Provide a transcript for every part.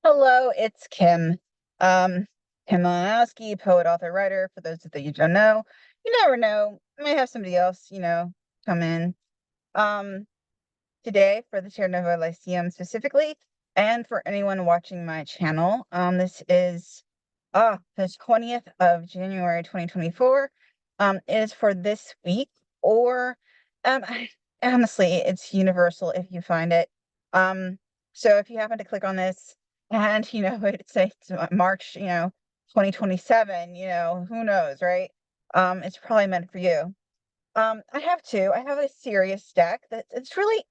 Hello, it's Kim. Um, Kim Madelyn, poet, author, writer. For those that you don't know, you never know. I might have somebody else, come in. Um, Today for the Terra Nova Lyceum specifically, and for anyone watching my channel. This is the 20th of January 2024. It is for this week, or honestly, it's universal if you find it. So if you happen to click on this and it's March, 2027, who knows, right? It's probably meant for you. I have a serious deck that it's really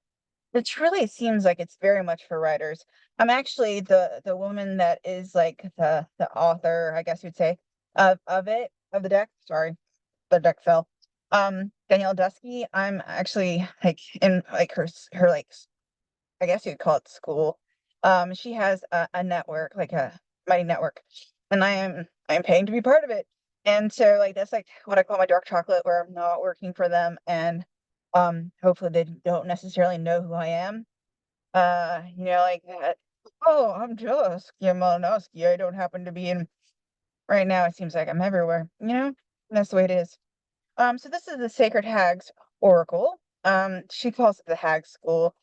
seems like it's very much for writers. I'm actually the woman that is like the author, I guess you'd say, of the deck. Sorry, the deck fell. Danielle Dusky. I'm actually like in like her like I guess you'd call it school. She has a network, like a mighty network, and I am paying to be part of it. And so like that's like what I call my dark chocolate, where I'm not working for them, and hopefully they don't necessarily know who I am. Like that. Oh, I'm just Yamanowski. I don't happen to be in right now. It seems like I'm everywhere. That's the way it is. So this is the Sacred Hags Oracle. She calls it the Hag School.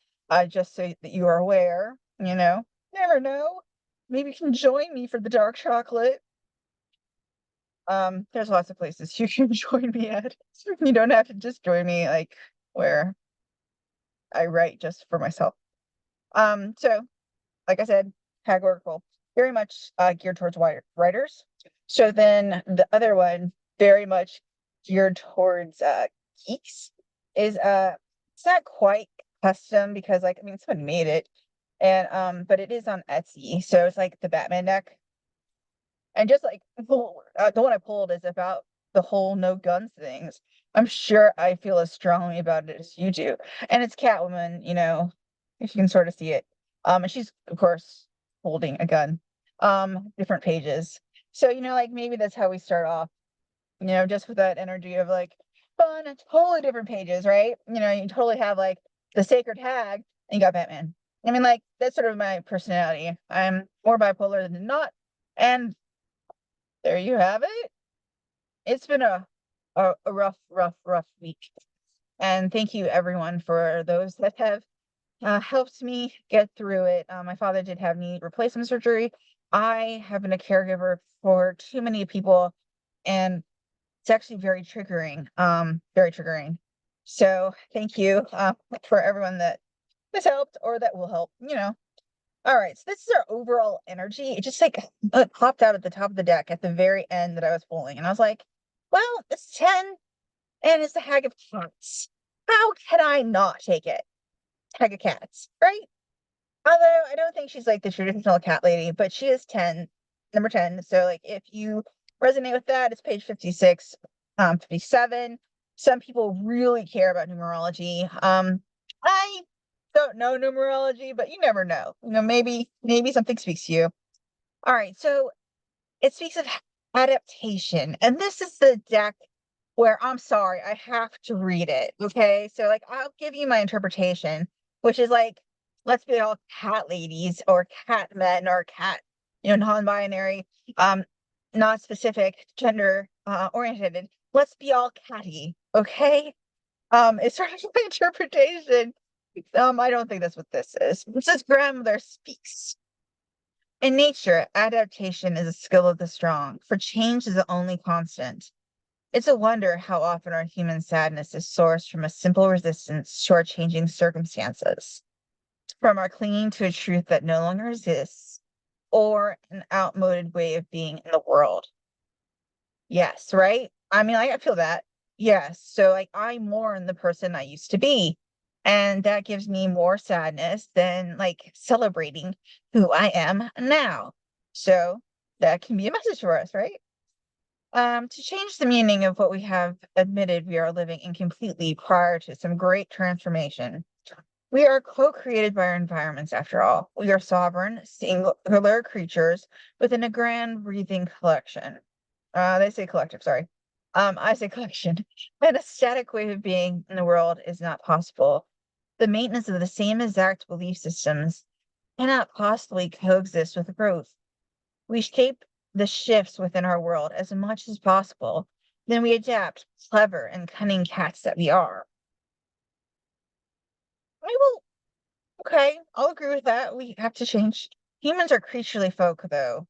Just so that you are aware, never know. Maybe you can join me for the dark chocolate. There's lots of places you can join me at. You don't have to just join me like where I write just for myself. So like I said, Hag Oracle, very much geared towards writers. So then the other one, very much geared towards geeks, is it's not quite custom because like I mean someone made it, and but it is on Etsy, so it's like the Batman deck, and just like the one I pulled is about the whole no guns things. I'm sure I feel as strongly about it as you do, and it's Catwoman, if you can sort of see it. And she's of course holding a gun. Different pages. So like maybe that's how we start off. Just with that energy of like fun and totally different pages, right? You totally have like the Sacred Hag, and you got Batman. I mean, like that's sort of my personality. I'm more bipolar than not, and there you have it. It's been a rough week. And thank you everyone for those that have helped me get through it. My father did have knee replacement surgery. I have been a caregiver for too many people, and it's actually very triggering. Very triggering. So thank you for everyone that has helped or that will help. All right, so this is our overall energy. It just like popped out at the top of the deck at the very end that I was pulling, and I was like, "Well, it's 10, and it's the Hag of Cats. How can I not take it? Hag of Cats, right?" Although I don't think she's like the traditional cat lady, but she is 10, number 10. So like if you resonate with that, it's page 56, 57. Some people really care about numerology. I don't know numerology, but you never know. Maybe something speaks to you. All right, so it speaks of adaptation. And this is the deck where I'm sorry, I have to read it. Okay. So, like, I'll give you my interpretation, which is like, let's be all cat ladies or cat men or cat, non binary, not specific gender oriented. Let's be all catty. Okay. It's sort of my interpretation. I don't think that's what this is. This is grandmother speaks. In nature, adaptation is a skill of the strong, for change is the only constant. It's a wonder how often our human sadness is sourced from a simple resistance to our changing circumstances, from our clinging to a truth that no longer exists, or an outmoded way of being in the world. Yes, right? I mean, I feel that. Yes. So, like, I mourn the person I used to be. And that gives me more sadness than like celebrating who I am now. So, that can be a message for us, right? To change the meaning of what we have admitted we are living incompletely prior to some great transformation. We are co-created by our environments, after all. We are sovereign, singular creatures within a grand breathing collection. They say collective, sorry. I say collection. And a static way of being in the world is not possible. The maintenance of the same exact belief systems cannot possibly coexist with growth. We shape the shifts within our world as much as possible, then we adapt, clever and cunning cats that we are. I will, okay, I'll agree with that. We have to change. Humans are creaturely folk, though.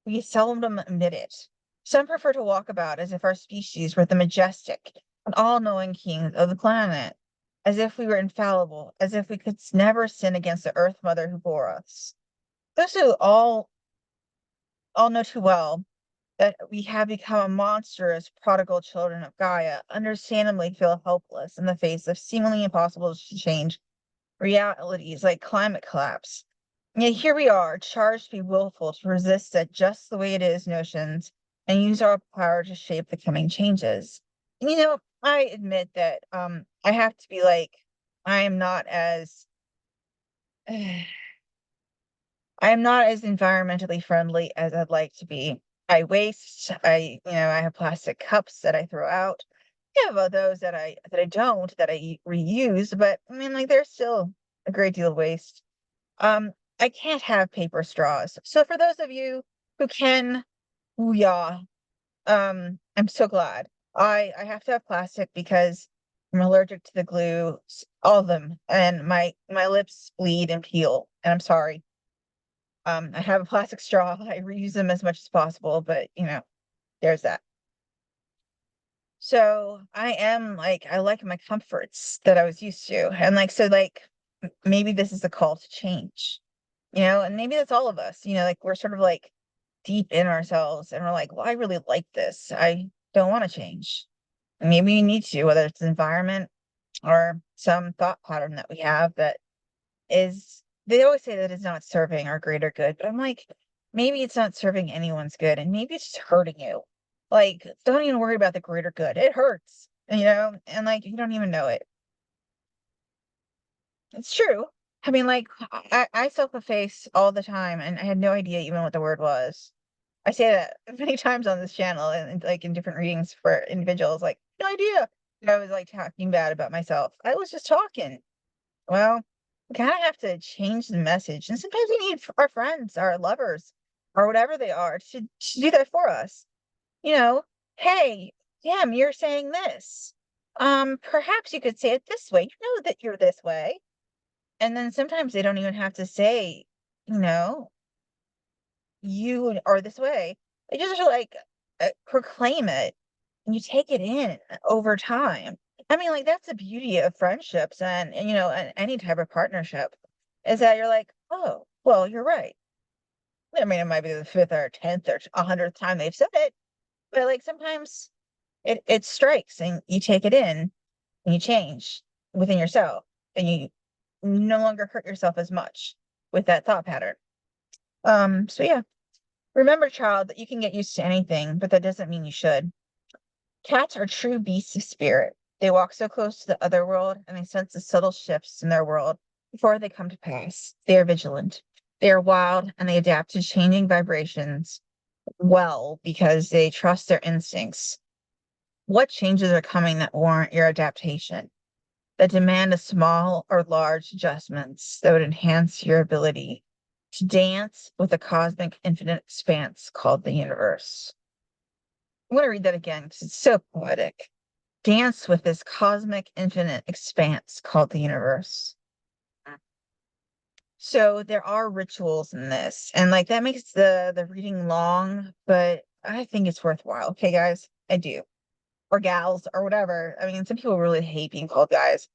We seldom admit it. Some prefer to walk about as if our species were the majestic and all-knowing kings of the planet, as if we were infallible, as if we could never sin against the Earth Mother who bore us. Those who all know too well that we have become a monstrous prodigal children of Gaia, understandably feel helpless in the face of seemingly impossible to change realities like climate collapse. Yet here we are, charged to be willful, to resist that just the way it is notions and use our power to shape the coming changes. And, I admit that I have to be like, I am not as I am not as environmentally friendly as I'd like to be. I waste, I have plastic cups that I throw out. I have those that I don't, that I reuse, but I mean, like, there's still a great deal of waste. Um, I can't have paper straws. So for those of you who can, ooh, yeah, I'm so glad. I have to have plastic because I'm allergic to the glue, all of them, and my lips bleed and peel, and I'm sorry. I have a plastic straw. I reuse them as much as possible, but there's that. So I like my comforts that I was used to. And maybe this is a call to change, and maybe that's all of us, like we're sort of like deep in ourselves and we're like, well, I really like this. I don't want to change. And maybe you need to, whether it's environment or some thought pattern that we have that is they always say that it's not serving our greater good, but I'm like, maybe it's not serving anyone's good, and maybe it's just hurting you. Like, don't even worry about the greater good. It hurts, and like you don't even know it. It's true. I mean, like, I self-efface all the time, and I had no idea even what the word was. I say that many times on this channel and like in different readings for individuals, like, no idea. I was like talking bad about myself. I was just talking. Well, we kind of have to change the message. And sometimes we need our friends, our lovers, or whatever they are to do that for us. You know, hey, damn, you're saying this. Perhaps you could say it this way. You know that you're this way. And then sometimes they don't even have to say, you know, you are this way. They just like proclaim it and you take it in over time. I mean, like that's the beauty of friendships and any type of partnership is that you're like, oh, well, you're right. I mean, it might be the fifth or 10th or 100th time they've said it, but like sometimes it strikes and you take it in and you change within yourself and you no longer hurt yourself as much with that thought pattern. So yeah, remember, child, that you can get used to anything, but that doesn't mean you should. Cats are true beasts of spirit. They walk so close to the other world and they sense the subtle shifts in their world before they come to pass. They are vigilant. They are wild and they adapt to changing vibrations well because they trust their instincts. What changes are coming that warrant your adaptation, that demand a small or large adjustments that would enhance your ability to dance with the cosmic infinite expanse called the universe? I'm going to read that again because it's so poetic. Dance with this cosmic infinite expanse called the universe. So there are rituals in this, and like that makes the reading long, but I think it's worthwhile. Okay, guys, I do. Or gals or whatever. I mean, some people really hate being called guys.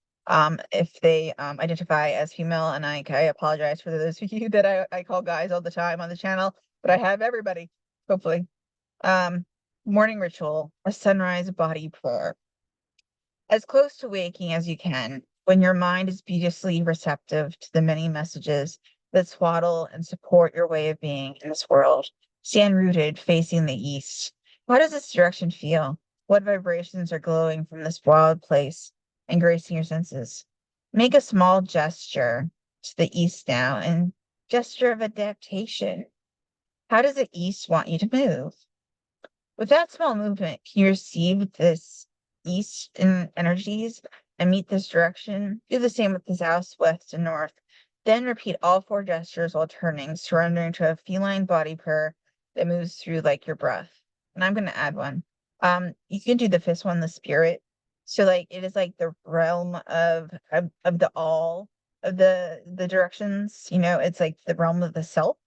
If they identify as female, and I apologize for those of you that I call guys all the time on the channel, but I have everybody, hopefully. Um, Morning ritual, a sunrise body prayer. As close to waking as you can, when your mind is beautifully receptive to the many messages that swaddle and support your way of being in this world. Stand rooted, facing the east. How does this direction feel? What vibrations are glowing from this wild place, engracing your senses? Make a small gesture to the east now, and gesture of adaptation. How does the east want you to move? With that small movement, can you receive this east in energies and meet this direction? Do the same with the south, west, and north. Then repeat all four gestures while turning, surrendering to a feline body purr that moves through like your breath. And I'm gonna add one. You can do the fifth one, the spirit. So like it is like the realm of the all of the directions, it's like the realm of the self.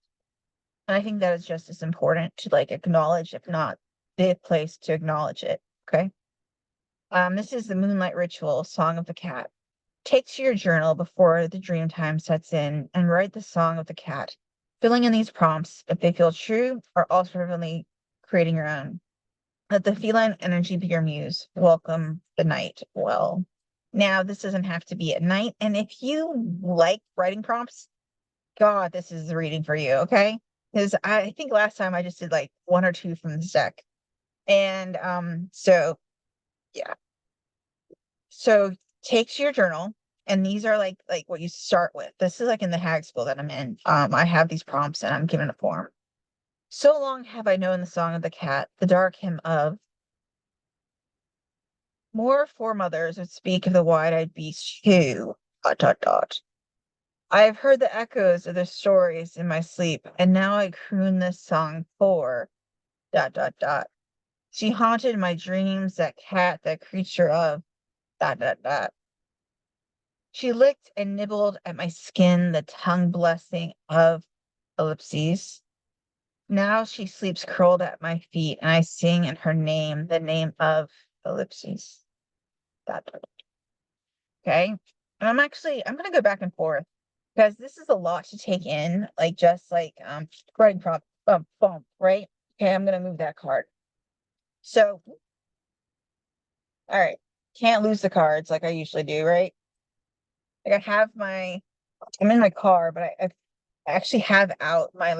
And I think that is just as important to like acknowledge, if not the place to acknowledge it. Okay. This is the Moonlight Ritual, Song of the Cat. Take to your journal before the dream time sets in and write the song of the cat, filling in these prompts if they feel true or alternately creating your own. Let the feline energy be your muse. Welcome the night well. Now, this doesn't have to be at night. And if you like writing prompts, God, this is the reading for you, okay? Because I think last time I just did like one or two from this deck. And so yeah. So take to your journal, and these are like what you start with. This is like in the hag school that I'm in. I have these prompts and I'm given a form. So long have I known the song of the cat, the dark hymn of more foremothers would speak of the wide-eyed beast who dot dot dot. I have heard the echoes of their stories in my sleep, and now I croon this song for dot dot dot. She haunted my dreams, that cat, that creature of dot dot dot. She licked and nibbled at my skin, the tongue blessing of ellipses. Now she sleeps curled at my feet, and I sing in her name, the name of ellipses. That okay. And I'm gonna go back and forth because this is a lot to take in, like just like writing prop bump, right? Okay, I'm gonna move that card. So, all right, can't lose the cards like I usually do, right? Like I'm in my car, but I actually have out my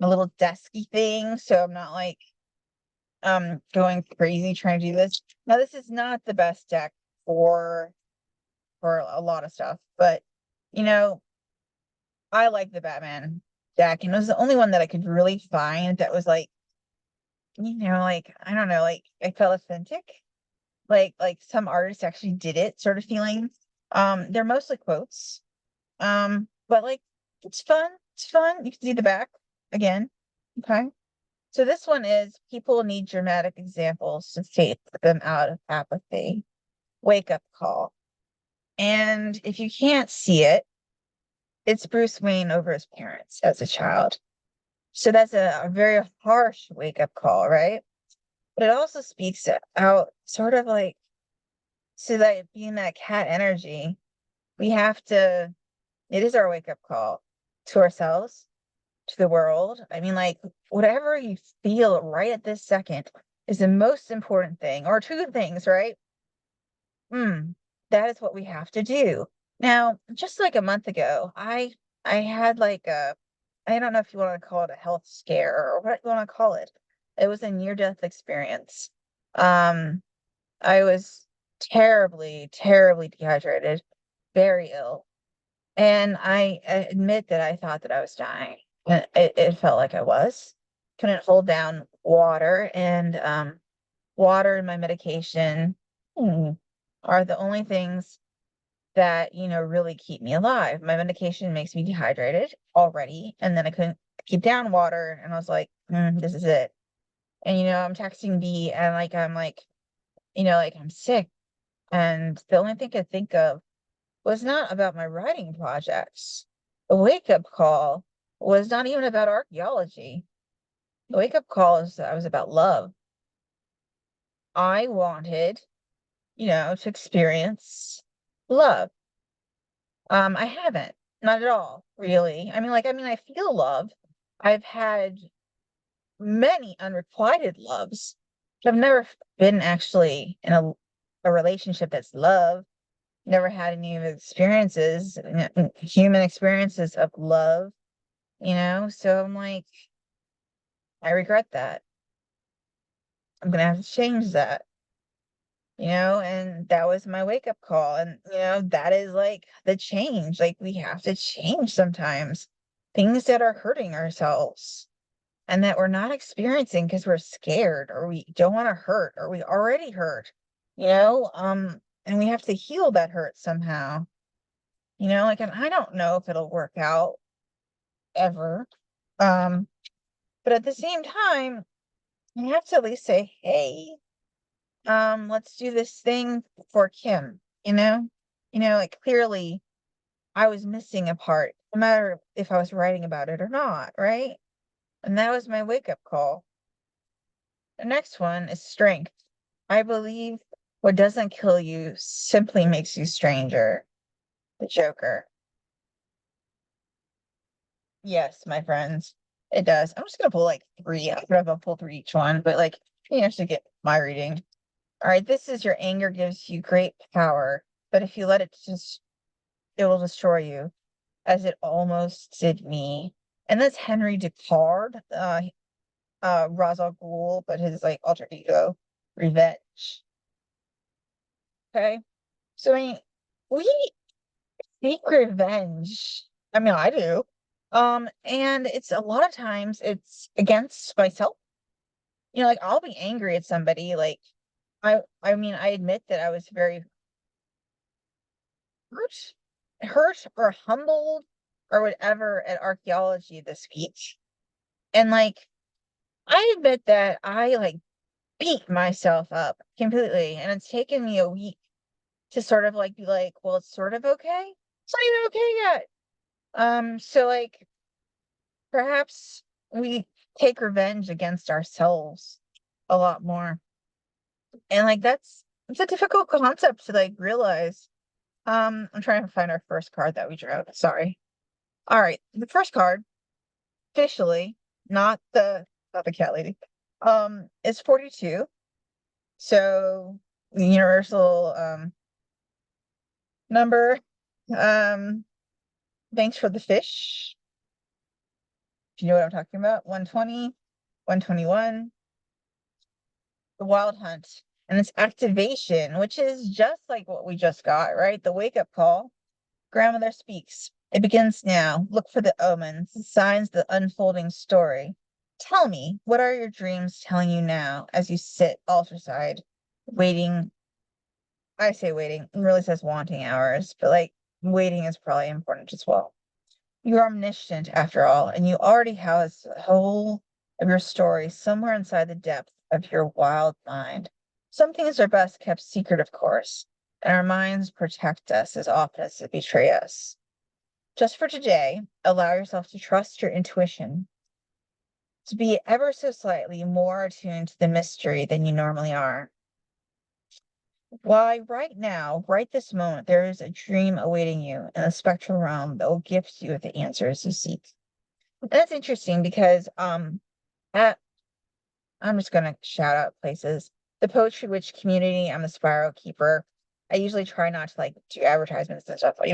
little desky thing, so I'm not like going crazy trying to do this. Now this is not the best deck for a lot of stuff, but you know, I like the Batman deck, and it was the only one that I could really find that was like, like I don't know, like I felt authentic. Like some artists actually did it sort of feeling. They're mostly quotes. But like it's fun. It's fun. You can see the back again. Okay. So this one is people need dramatic examples to take them out of apathy. Wake up call. And if you can't see it, it's Bruce Wayne over his parents as a child. So that's a very harsh wake up call, right? But it also speaks out sort of like, so that being that cat energy, we have to, it is our wake up call to ourselves, to the world. I mean, like, whatever you feel right at this second is the most important thing, or two things, right? That is what we have to do. Now, just like a month ago, I had like I don't know if you want to call it a health scare or what you want to call it. It was a near-death experience. Um, I was terribly, terribly dehydrated, very ill. And I admit that I thought that I was dying. It felt like I was. Couldn't hold down water, and water and my medication are the only things that, really keep me alive. My medication makes me dehydrated already, and then I couldn't keep down water, and I was like, this is it. And I'm texting B, and I'm like, like I'm sick. And the only thing I could think of was not about my writing projects. The wake-up call was not even about archaeology. The wake-up call is I was about love. I wanted, to experience love. I haven't, not at all, really. I feel love. I've had many unrequited loves. I've never been actually in a relationship that's love. Never had any of the experiences, human experiences of love, So I'm like, I regret that. I'm gonna have to change that, and that was my wake up call. And, that is like the change. Like we have to change sometimes things that are hurting ourselves and that we're not experiencing because we're scared or we don't want to hurt or we already hurt, and we have to heal that hurt somehow. Like, and I don't know if it'll work out ever. Um, but at the same time, you have to at least say, hey, let's do this thing for Kim, like clearly I was missing a part, no matter if I was writing about it or not, right? And that was my wake up call. The next one is strength. I believe what doesn't kill you simply makes you stranger. The Joker. Yes, my friends, it does. I'm just gonna pull like three. I'm gonna pull three each one, but like you actually get my reading. All right, this is your anger gives you great power, but if you let it it will destroy you, as it almost did me. And that's Henry Descartes, Ra's al Ghul, but his like alter ego, revenge. Okay, so I mean, we seek revenge. I mean, I do. And it's a lot of times it's against myself. Like I'll be angry at somebody. Like I mean, I admit that I was very hurt or humbled or whatever at archaeology this week. And like I admit that I like beat myself up completely. And it's taken me a week to sort of like be like, well, it's sort of okay. It's not even okay yet. So like perhaps we take revenge against ourselves a lot more. And like it's a difficult concept to like realize. I'm trying to find our first card that we drew. Sorry. All right. The first card, officially, not the cat lady, is 42. So the universal number. Um, thanks for the fish. If you know what I'm talking about. 120, 121, the wild hunt. And its activation, which is just like what we just got, right? The wake-up call. Grandmother speaks. It begins now. Look for the omens, the signs, the unfolding story. Tell me, what are your dreams telling you now as you sit altar side, waiting? I say waiting, it really says wanting hours, but like waiting is probably important as well. You're omniscient after all, and you already house the whole of your story somewhere inside the depth of your wild mind. Some things are best kept secret, of course, and our minds protect us as often as they betray us. Just for today, allow yourself to trust your intuition, to be ever so slightly more attuned to the mystery than you normally are. Why, right now, right this moment, there is a dream awaiting you in the spectral realm that will gift you with the answers you seek. And that's interesting because at I'm just gonna shout out places. The Poetry Witch community, I'm the Spiral Keeper. I usually try not to like do advertisements and stuff, but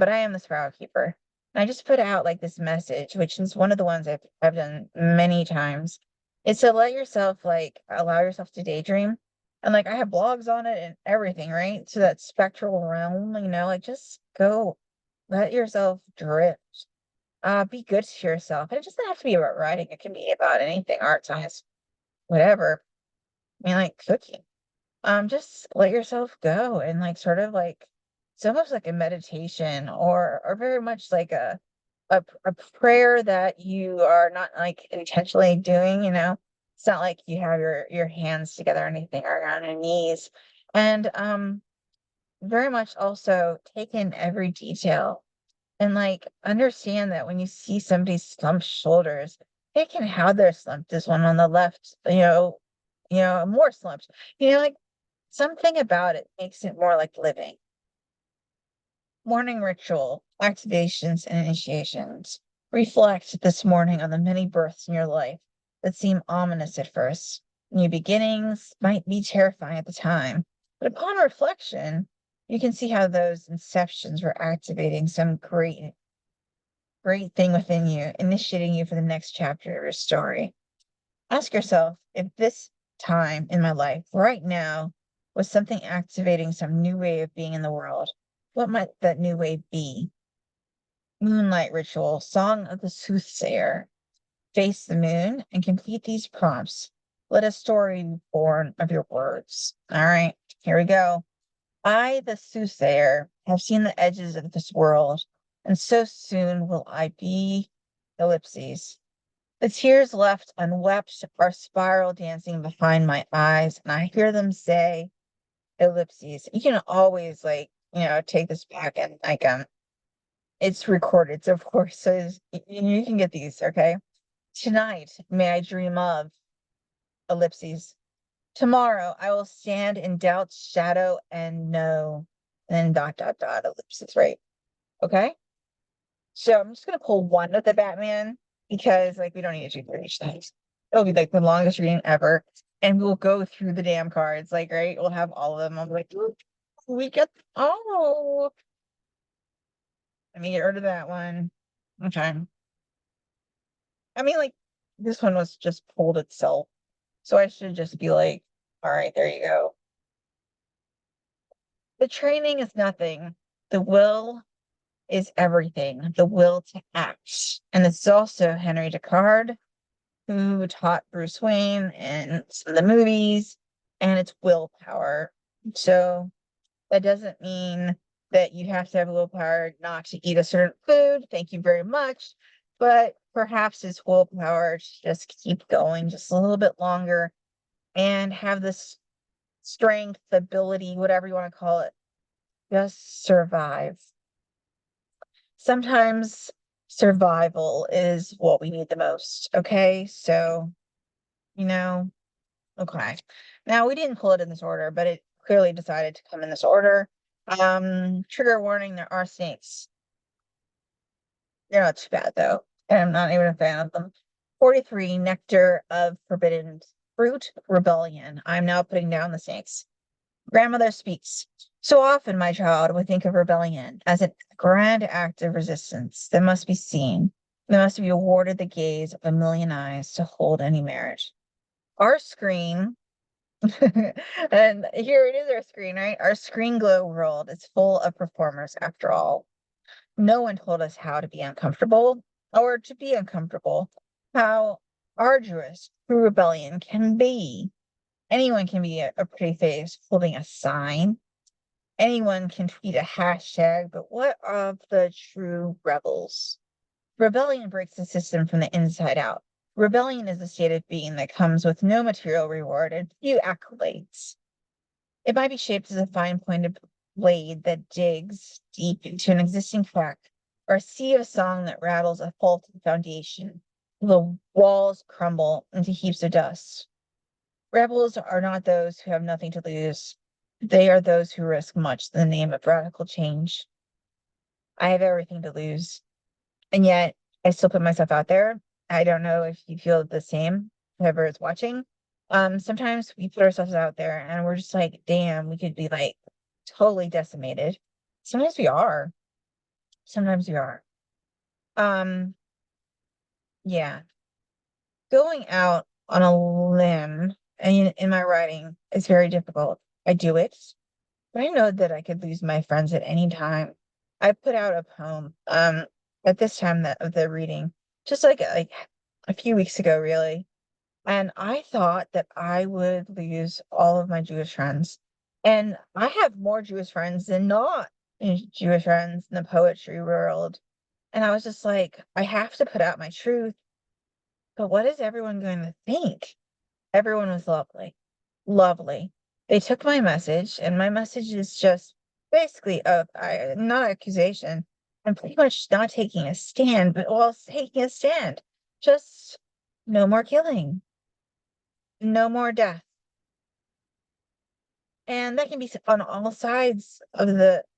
I am the Spiral Keeper. And I just put out like this message, which is one of the ones I've done many times. It's to let yourself like allow yourself to daydream. And like I have blogs on it and everything, right? So that spectral realm, like just go let yourself drift. Be good to yourself. And it doesn't have to be about writing, it can be about anything, art, science, whatever. I mean, like cooking. Just let yourself go and like sort of like it's almost like a meditation or very much like a prayer that you are not like intentionally doing. It's not like you have your hands together or anything or on your knees. And very much also take in every detail and like understand that when you see somebody's slumped shoulders, they can have their slumped. This one on the left, more slumped. Like something about it makes it more like living. Morning ritual, activations, and initiations. Reflect this morning on the many births in your life that seem ominous at first. New beginnings might be terrifying at the time, but upon reflection, you can see how those inceptions were activating some great thing within you, initiating you for the next chapter of your story. Ask yourself if this time in my life, right now, was something activating some new way of being in the world. What might that new way be? Moonlight ritual, song of the soothsayer. Face the moon and complete these prompts. Let a story be born of your words. All right, here we go. I, the soothsayer, have seen the edges of this world, and so soon will I be ellipses. The tears left unwept are spiral dancing behind my eyes, and I hear them say ellipses. You can always take this back and it's recorded, so of course, so you can get these, okay? Tonight, may I dream of ellipses. Tomorrow, I will stand in doubt's shadow and know. And then dot, dot, dot, ellipses, right? Okay? So I'm just going to pull one of the Batman because, we don't need to do three each time. It'll be, the longest reading ever. And we'll go through the damn cards, right? We'll have all of them. I'll be like, "Ooh, we get, oh, let me get rid of that one." Okay. I mean, this one was just pulled itself. So I should just be like, all right, there you go. The training is nothing. The will is everything. The will to act. And this is also Henry Deckard, who taught Bruce Wayne in some of the movies, and it's willpower. So that doesn't mean that you have to have willpower not to eat a certain food. Thank you very much. But perhaps it's willpower to just keep going just a little bit longer and have this strength, ability, whatever you want to call it, just survive. Sometimes survival is what we need the most. Okay. So, you know, okay. Now we didn't pull it in this order, but it clearly decided to come in this order. Trigger warning, there are snakes. They're not too bad though. And I'm not even a fan of them. 43, Nectar of Forbidden Fruit, Rebellion. I'm now putting down the snakes. Grandmother speaks. So often, my child would think of rebellion as a grand act of resistance that must be seen, that must be awarded the gaze of a million eyes to hold any merit. Our screen, and here it is our screen, right? Our screen glow world is full of performers after all. No one told us how to be uncomfortable or to be uncomfortable, how arduous true rebellion can be. Anyone can be a pretty face holding a sign. Anyone can tweet a hashtag, but what of the true rebels? Rebellion breaks the system from the inside out. Rebellion is a state of being that comes with no material reward and few accolades. It might be shaped as a fine pointed blade that digs deep into an existing crack, or a sea of song that rattles a faulty foundation. The walls crumble into heaps of dust. Rebels are not those who have nothing to lose. They are those who risk much in the name of radical change. I have everything to lose, and yet I still put myself out there. I don't know if you feel the same, whoever is watching. Sometimes we put ourselves out there and we're just like, damn, we could be totally decimated. Sometimes we are. Sometimes we are. Um, yeah. Going out on a limb in my writing is very difficult. I do it, but I know that I could lose my friends at any time. I put out a poem at this time of the reading, just like a few weeks ago, really. And I thought that I would lose all of my Jewish friends. And I have more Jewish friends than not Jewish friends in the poetry world. And I was just like, I have to put out my truth. But what is everyone going to think? Everyone was lovely. Lovely. They took my message, and my message is just basically not accusation. I'm pretty much not taking a stand, but taking a stand. Just no more killing, no more death. And that can be on all sides of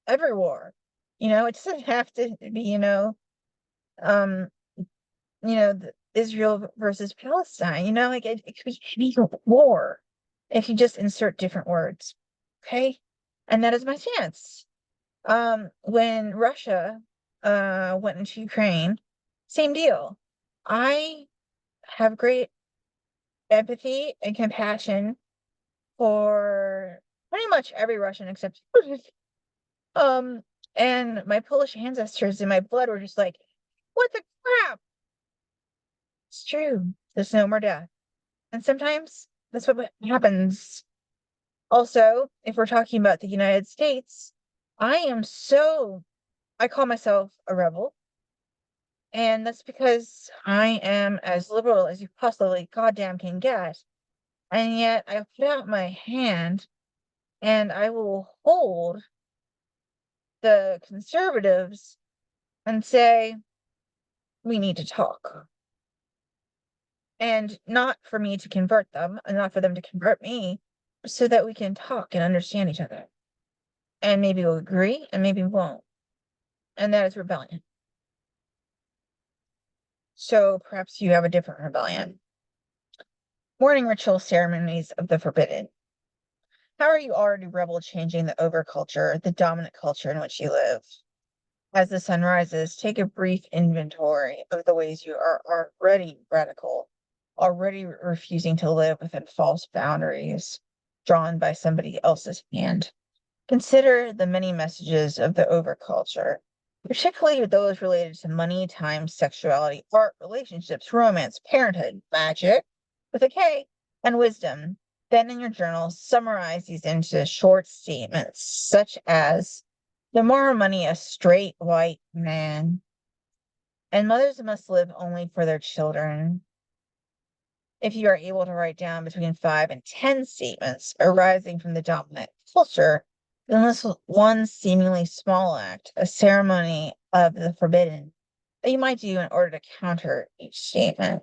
every war. It doesn't have to be, um, Israel versus Palestine, it could be war if you just insert different words. Okay. And that is my stance. When Russia went into Ukraine, same deal. I have great empathy and compassion for pretty much every Russian except um and my Polish ancestors in my blood were just like, what the crap? It's true. There's no more death. And sometimes that's what happens. Also, if we're talking about the United States, I call myself a rebel, and that's because I am as liberal as you possibly goddamn can get. And yet I put out my hand and I will hold the conservatives and say, we need to talk. And not for me to convert them, and not for them to convert me, so that we can talk and understand each other. And maybe we'll agree, and maybe we won't. And that is rebellion. So perhaps you have a different rebellion. Morning ritual ceremonies of the forbidden. How are you already rebel changing the overculture, the dominant culture in which you live? As the sun rises, take a brief inventory of the ways you are already radical, already refusing to live within false boundaries drawn by somebody else's hand. Consider the many messages of the overculture, particularly those related to money, time, sexuality, art, relationships, romance, parenthood, magic, with a K, and wisdom. Then in your journal, summarize these into short statements, such as the more money a straight white man, and mothers must live only for their children. If you are able to write down between 5 and 10 statements arising from the dominant culture, then list one seemingly small act, a ceremony of the forbidden, that you might do in order to counter each statement.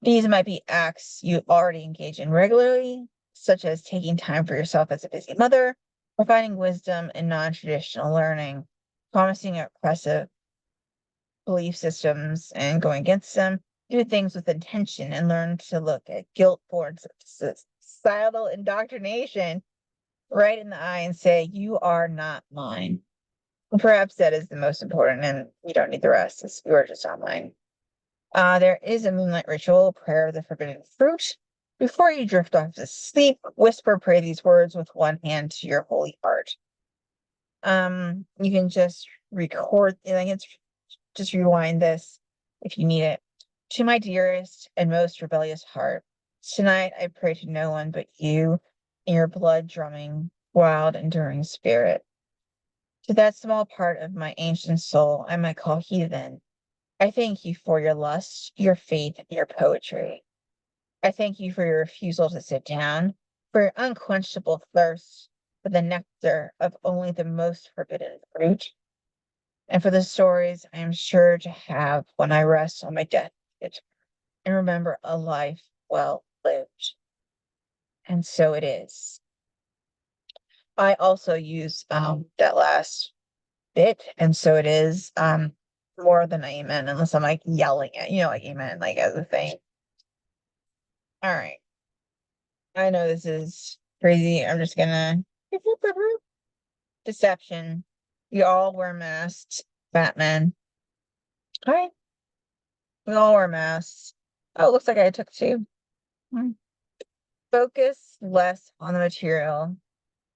These might be acts you already engage in regularly, such as taking time for yourself as a busy mother, or finding wisdom in non-traditional learning, promising oppressive belief systems and going against them. Do things with intention and learn to look at guilt-born societal indoctrination right in the eye and say, you are not mine. And perhaps that is the most important, and you don't need the rest. You are just not mine. There is a moonlight ritual, prayer of the forbidden fruit. Before you drift off to sleep, whisper, pray these words with one hand to your holy heart. You can just record, it's just rewind this if you need it. To my dearest and most rebellious heart, tonight I pray to no one but you and your blood drumming, wild, enduring spirit. To that small part of my ancient soul I might call heathen, I thank you for your lust, your faith, and your poetry. I thank you for your refusal to sit down, for your unquenchable thirst for the nectar of only the most forbidden fruit, and for the stories I am sure to have when I rest on my deathbed and remember a life well lived. And so it is. I also use that last bit, and so it is more than amen, unless I'm like yelling at, like amen, like as a thing. All right. I know this is crazy. I'm just gonna deception. We all wear masks. Batman. All right. We all wear masks. Oh, it looks like I took two. Hmm. Focus less on the material.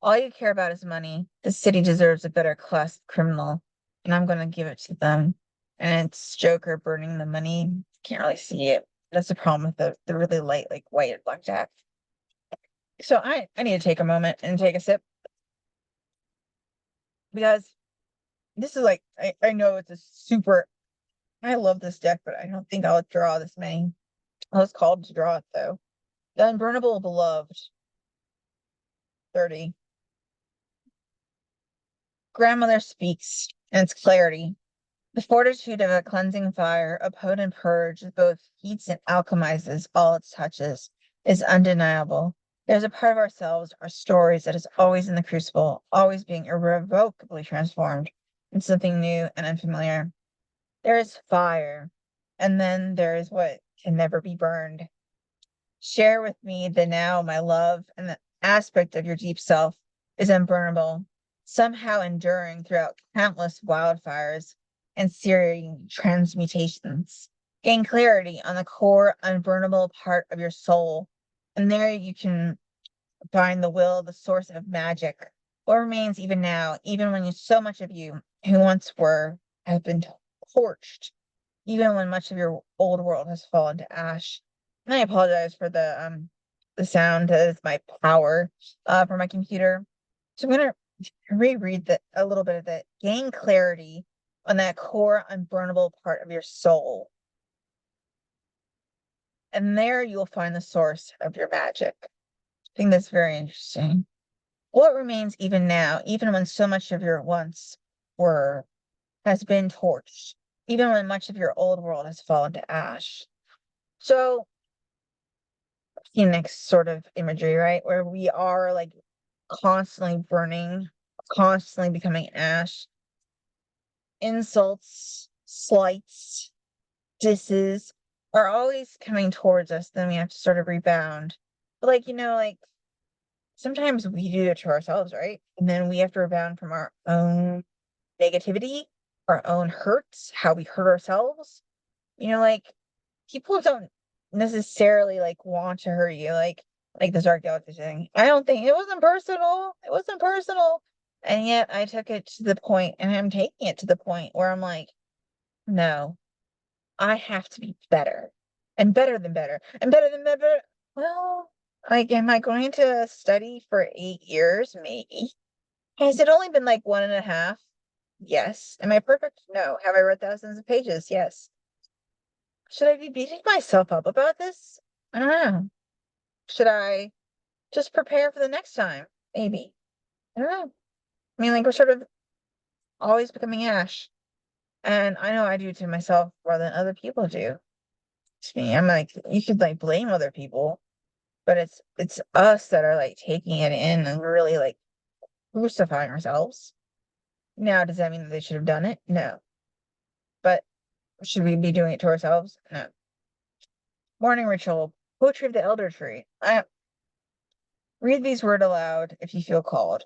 All you care about is money. The city deserves a better class criminal, and I'm gonna give it to them. And it's Joker burning the money. Can't really see it. That's the problem with the really light, like white blackjack. So I need to take a moment and take a sip because this is like I know it's a super I love this deck, but I don't think I'll draw this many. I was called to draw it though. The Unburnable Beloved 30. Grandmother speaks, and its clarity. The fortitude of a cleansing fire, a potent purge that both heats and alchemizes all its touches, is undeniable. There's a part of ourselves, our stories, that is always in the crucible, always being irrevocably transformed into something new and unfamiliar. There is fire, and then there is what can never be burned. Share with me the now, my love, and the aspect of your deep self is unburnable, somehow enduring throughout countless wildfires and searing transmutations. Gain clarity on the core, unburnable part of your soul, and there you can find the will, the source of magic. What remains even now, even when so much of you who once were have been torched, even when much of your old world has fallen to ash. And I apologize for the sound. That is my power for my computer. So I'm gonna reread a little bit of it. Gain clarity on that core unburnable part of your soul. And there you'll find the source of your magic. I think that's very interesting. What remains even now, even when so much of your once were has been torched, even when much of your old world has fallen to ash. So, Phoenix sort of imagery, right? Where we are like constantly burning, constantly becoming ash. Insults, slights, disses are always coming towards us. Then we have to sort of rebound. But like, like sometimes we do it to ourselves, right? And then we have to rebound from our own negativity, our own hurts, how we hurt ourselves. Like people don't necessarily like want to hurt you, like the Dark Galaxy thing. I don't think it wasn't personal. It wasn't personal. And yet I took it to the point, and I'm taking it to the point where I'm like, no, I have to be better and better than better and better than better. Well, like, am I going to study for 8 years? Maybe. Has it only been like 1.5? Yes. Am I perfect? No. Have I read thousands of pages? Yes. Should I be beating myself up about this? I don't know. Should I just prepare for the next time? Maybe. I don't know. I mean, like, we're sort of always becoming ash. And I know I do to myself more than other people do to me. I'm like, you could like blame other people, but it's us that are like taking it in and really like crucifying ourselves. Now, does that mean that they should have done it? No. But should we be doing it to ourselves? No. Morning ritual, poetry of the elder tree. Read these words aloud if you feel called.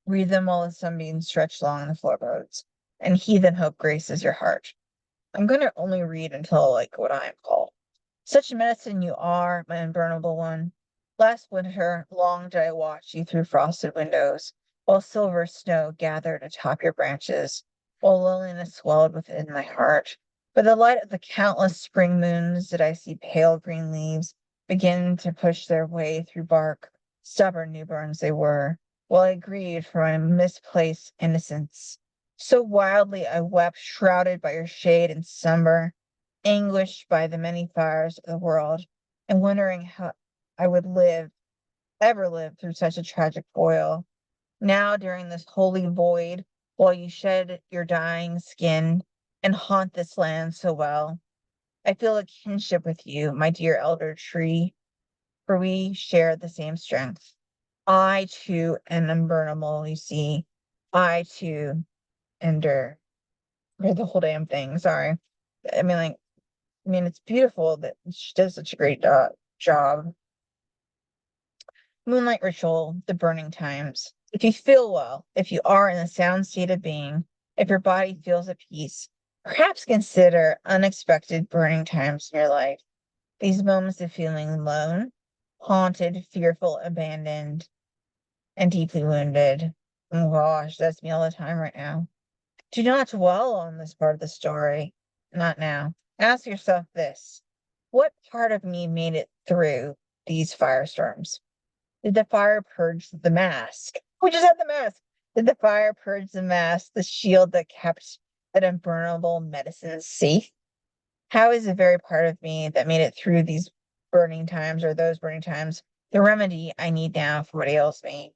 Read them while the sunbeams stretch along the floorboards, and heathen hope graces your heart. I'm going to only read until like what I am called. Such medicine you are, my unburnable one. Last winter, long did I watch you through frosted windows, while silver snow gathered atop your branches, while loneliness swelled within my heart. By the light of the countless spring moons did I see pale green leaves begin to push their way through bark, stubborn newborns they were, while I grieved for my misplaced innocence. So wildly I wept, shrouded by your shade and slumber, anguished by the many fires of the world, and wondering how I would ever live through such a tragic boil. Now, during this holy void, while you shed your dying skin and haunt this land so well, I feel a kinship with you, my dear elder tree, for we share the same strength. I too am unburnable, you see. I too endure. Read the whole damn thing. Sorry. It's beautiful that she does such a great job. Moonlight ritual, the burning times. If you feel well, if you are in a sound state of being, if your body feels at peace, perhaps consider unexpected burning times in your life. These moments of feeling alone, haunted, fearful, abandoned, and deeply wounded. Oh gosh, that's me all the time right now. Do not dwell on this part of the story. Not now. Ask yourself this. What part of me made it through these firestorms? Did the fire purge the mask? We just had the mask. Did the fire purge the mask, the shield that kept that unburnable medicine safe? How is the very part of me that made it through these burning times or those burning times the remedy I need now for what ails me?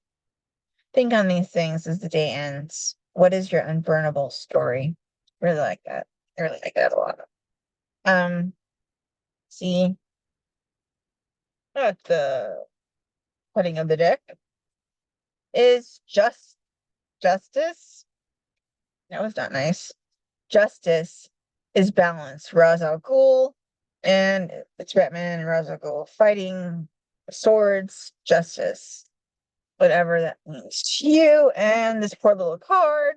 Think on these things as the day ends. What is your unburnable story? Really like that. I really like that a lot. See, the putting of the deck is justice. That was not nice. Justice is balance. Ra's al Ghul, and it's Batman and Ra's al Ghul fighting swords, justice, whatever that means to you. And this poor little card,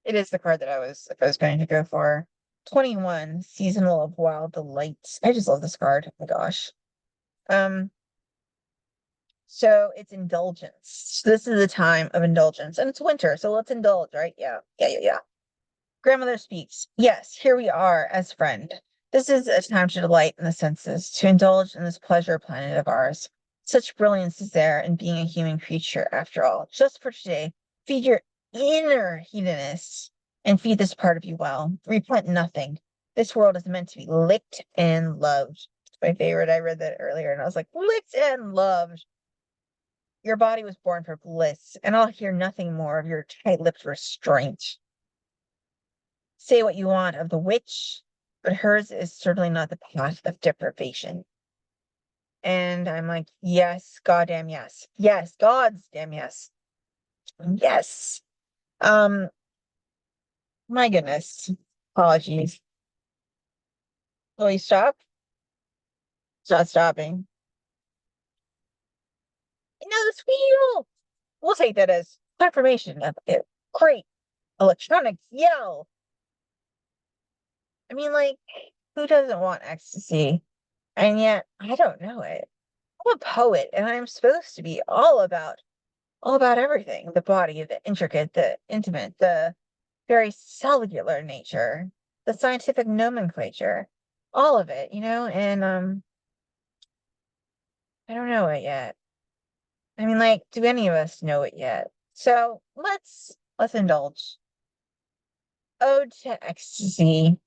it is the card that I was going to go for. 21, Seasonal of Wild Delights. I just love this card. Oh my gosh. So it's indulgence. This is a time of indulgence, and it's winter, so let's indulge, right? Yeah. Grandmother speaks. Yes, here we are as friend. This is a time to delight in the senses, to indulge in this pleasure planet of ours. Such brilliance is there in being a human creature, after all. Just for today, Feed your inner hedonists and feed this part of you well. Repent nothing. This world is meant to be licked and loved. It's my favorite. I read that earlier and I was like, licked and loved. Your body was born for bliss, and I'll hear nothing more of your tight-lipped restraint. Say what you want of the witch, but hers is certainly not the path of deprivation. And I'm like, yes, goddamn yes. Yes, God's damn yes. Yes. My goodness. Apologies. Will you stop? It's not stopping. The squeal. We'll take that as confirmation of it. Great electronics yell. I mean, like, who doesn't want ecstasy? And yet, I don't know it. I'm a poet, and I'm supposed to be all about everything: the body, the intricate, the intimate, the very cellular nature, the scientific nomenclature, all of it, and I don't know it yet. I mean, like, do any of us know it yet? So let's indulge. Ode to ecstasy.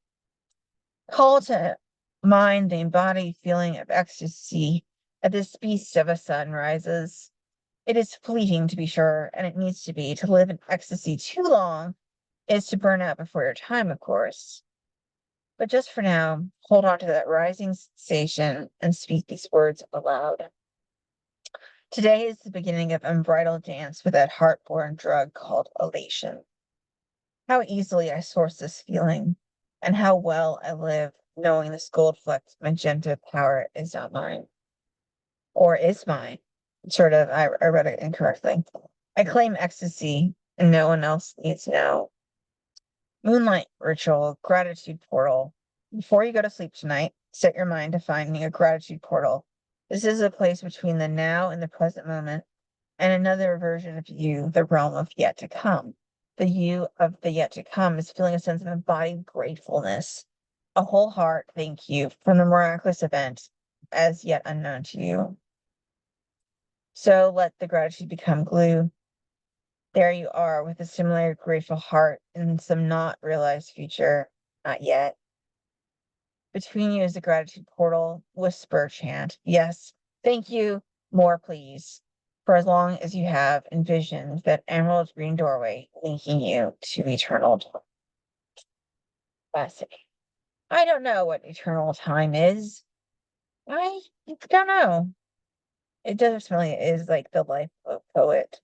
Call to mind the embodied feeling of ecstasy as this beast of a sun rises. It is fleeting, to be sure, and it needs to be. To live in ecstasy too long is to burn out before your time, of course. But just for now, hold on to that rising sensation and speak these words aloud. Today is the beginning of unbridled dance with that heart-born drug called elation. How easily I source this feeling, and how well I live knowing this gold-flecked magenta power is not mine. Or is mine. Sort of, I read it incorrectly. I claim ecstasy, and no one else needs to know. Moonlight ritual, gratitude portal. Before you go to sleep tonight, set your mind to finding a gratitude portal. This is a place between the now and the present moment, and another version of you, the realm of yet to come. The you of the yet to come is feeling a sense of embodied gratefulness, a whole heart thank you from the miraculous event as yet unknown to you. So let the gratitude become glue. There you are with a similar grateful heart and some not realized future, not yet. Between you is the gratitude portal, whisper chant. Yes, thank you, more please, for as long as you have envisioned that emerald green doorway linking you to eternal blessing. I don't know what eternal time is. I don't know. It definitely is like the life of a poet.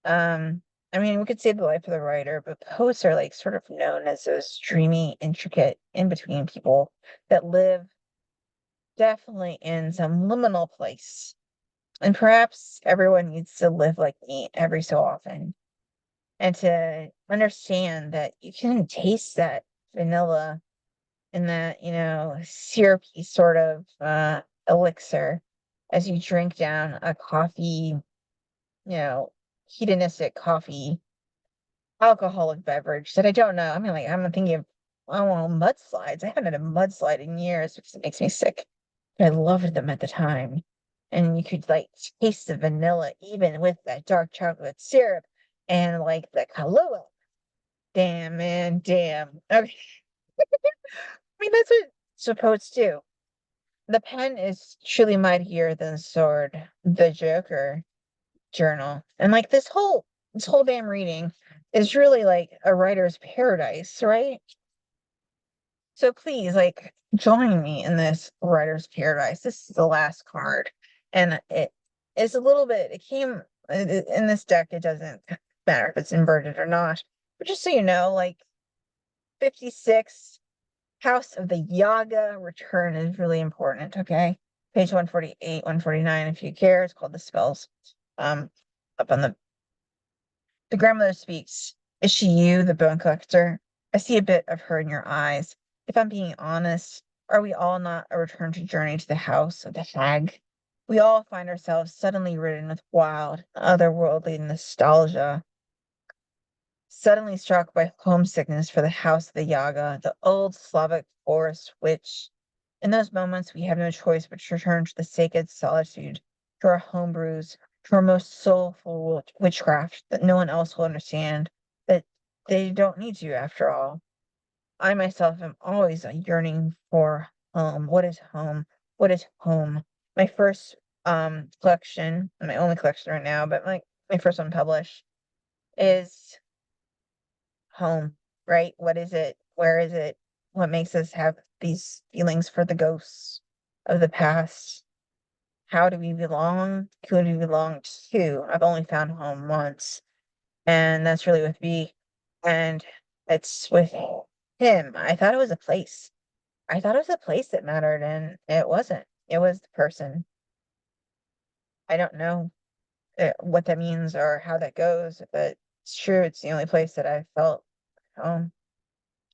I mean, we could say the life of the writer, but poets are like sort of known as those dreamy, intricate, in-between people that live definitely in some liminal place. And perhaps everyone needs to live like me every so often and to understand that you can taste that vanilla and that, syrupy sort of elixir as you drink down a coffee, hedonistic coffee alcoholic beverage that I don't know. I mean, like, I'm thinking of, I don't know, mudslides. I haven't had a mudslide in years because it makes me sick. But I loved them at the time. And you could like taste the vanilla even with that dark chocolate syrup and like the Kahlua. Damn, man, damn. Okay. I mean, that's what supposed to. The pen is truly mightier than the sword, the Joker journal. And like this whole damn reading is really like a writer's paradise, right? So please, like, join me in this writer's paradise. This is the last card, and it is a little bit. It came in this deck. It doesn't matter if it's inverted or not. But just so you know, like 56, House of the Yaga return is really important. Okay, page 148, 149. If you care, it's called the spells. Up on the grandmother speaks. Is she you, the bone collector? I see a bit of her in your eyes. If I'm being honest, are we all not a return to journey to the house of the hag? We all find ourselves suddenly ridden with wild, otherworldly nostalgia, suddenly struck by homesickness for the house of the Yaga, the old Slavic forest witch. In those moments, we have no choice but to return to the sacred solitude, to our home brews, for most soulful witchcraft that no one else will understand, that they don't need you after all. I myself am always yearning for home. What is home? What is home? My first collection, my only collection right now, but my first one published is home, right? What is it? Where is it? What makes us have these feelings for the ghosts of the past? How do we belong? Who do we belong to? I've only found home once, and that's really with me. And it's with him. I thought it was a place. I thought it was a place that mattered, and it wasn't. It was the person. I don't know what that means or how that goes, but it's true. It's the only place that I felt home.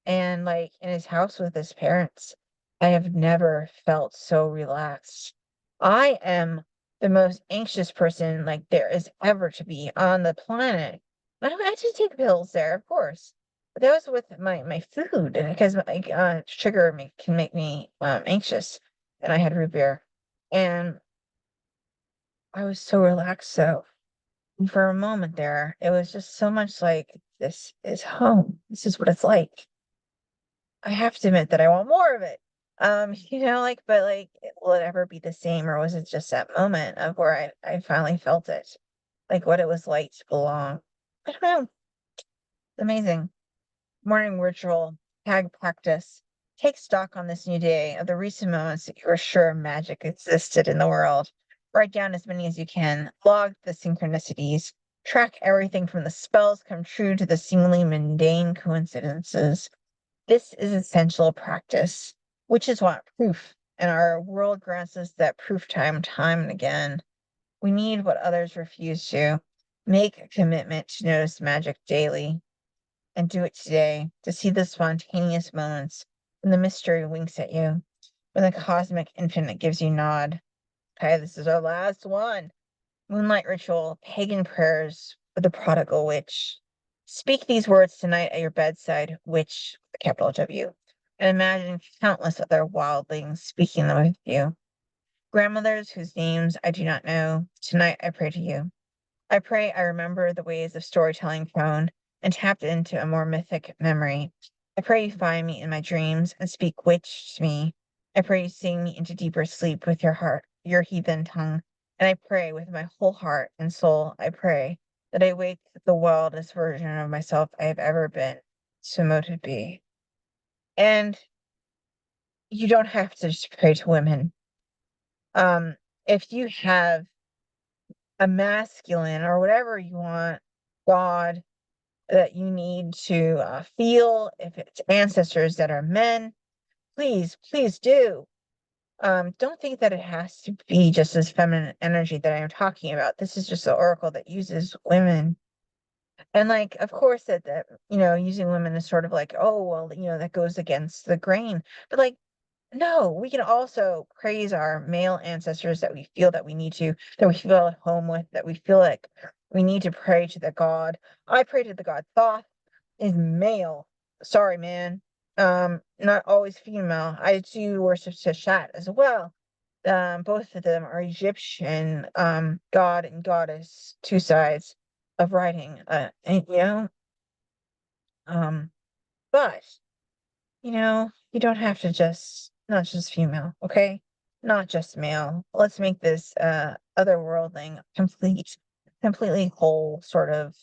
And like in his house with his parents, I have never felt so relaxed. I am the most anxious person like there is ever to be on the planet. I just take pills there, of course. But that was with my food because like sugar can make me anxious. And I had root beer. And I was so relaxed. So and for a moment there, it was just so much like this is home. This is what it's like. I have to admit that I want more of it. Like, but like, will it ever be the same, or was it just that moment of where I finally felt it, like what it was like to belong? I don't know. Amazing. Morning ritual, tag practice. Take stock on this new day of the recent moments that you are sure magic existed in the world. Write down as many as you can. Log the synchronicities. Track everything from the spells come true to the seemingly mundane coincidences. This is essential practice, which is what proof, and our world grants us that proof time and again. We need what others refuse to. Make a commitment to notice magic daily and do it today to see the spontaneous moments when the mystery winks at you, when the cosmic infinite gives you nod. Okay, this is our last one. Moonlight ritual, pagan prayers for the prodigal witch. Speak these words tonight at your bedside, witch, with a capital W, and imagine countless other wildlings speaking them with you. Grandmothers whose names I do not know, tonight I pray to you. I pray I remember the ways of storytelling prone and tapped into a more mythic memory. I pray you find me in my dreams and speak witch to me. I pray you sing me into deeper sleep with your heart, your heathen tongue. And I pray with my whole heart and soul, I pray that I wake the wildest version of myself I have ever been. So mote it be. And you don't have to just pray to women. If you have a masculine or whatever you want, God that you need to feel, if it's ancestors that are men, please do. Don't think that it has to be just this feminine energy that I am talking about. This is just the oracle that uses women. And like, of course, that using women is sort of like, oh, well, that goes against the grain. But like, no, we can also praise our male ancestors that we feel that we need to, that we feel at home with, that we feel like we need to pray to the god. I pray to the god Thoth is male. Sorry, man. Not always female. I do worship Seshat as well. Both of them are Egyptian god and goddess, two sides of writing. Um, but you don't have to just not just female, okay? Not just male. Let's make this otherworldling completely whole sort of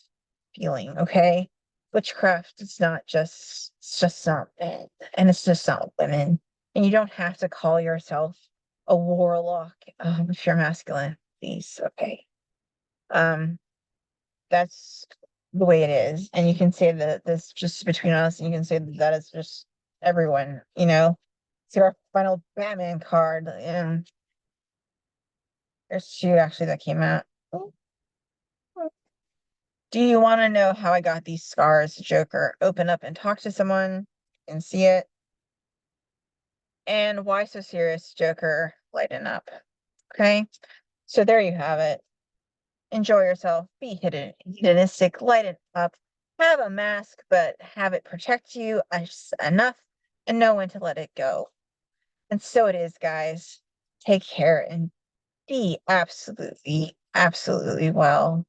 feeling, okay? Witchcraft is not just it's just not men, and it's just not women. And you don't have to call yourself a warlock if you're masculine, please, okay? Um, that's the way it is. And you can say that this just between us, and you can say that that is just everyone. See our final Batman card. And there's two actually that came out. Do you want to know how I got these scars, Joker? Open up and talk to someone and see it. And why so serious, Joker? Lighten up. Okay. So there you have it. Enjoy yourself. Be hedonistic. Light it up. Have a mask, but have it protect you enough and know when to let it go. And so it is, guys. Take care and be absolutely absolutely well.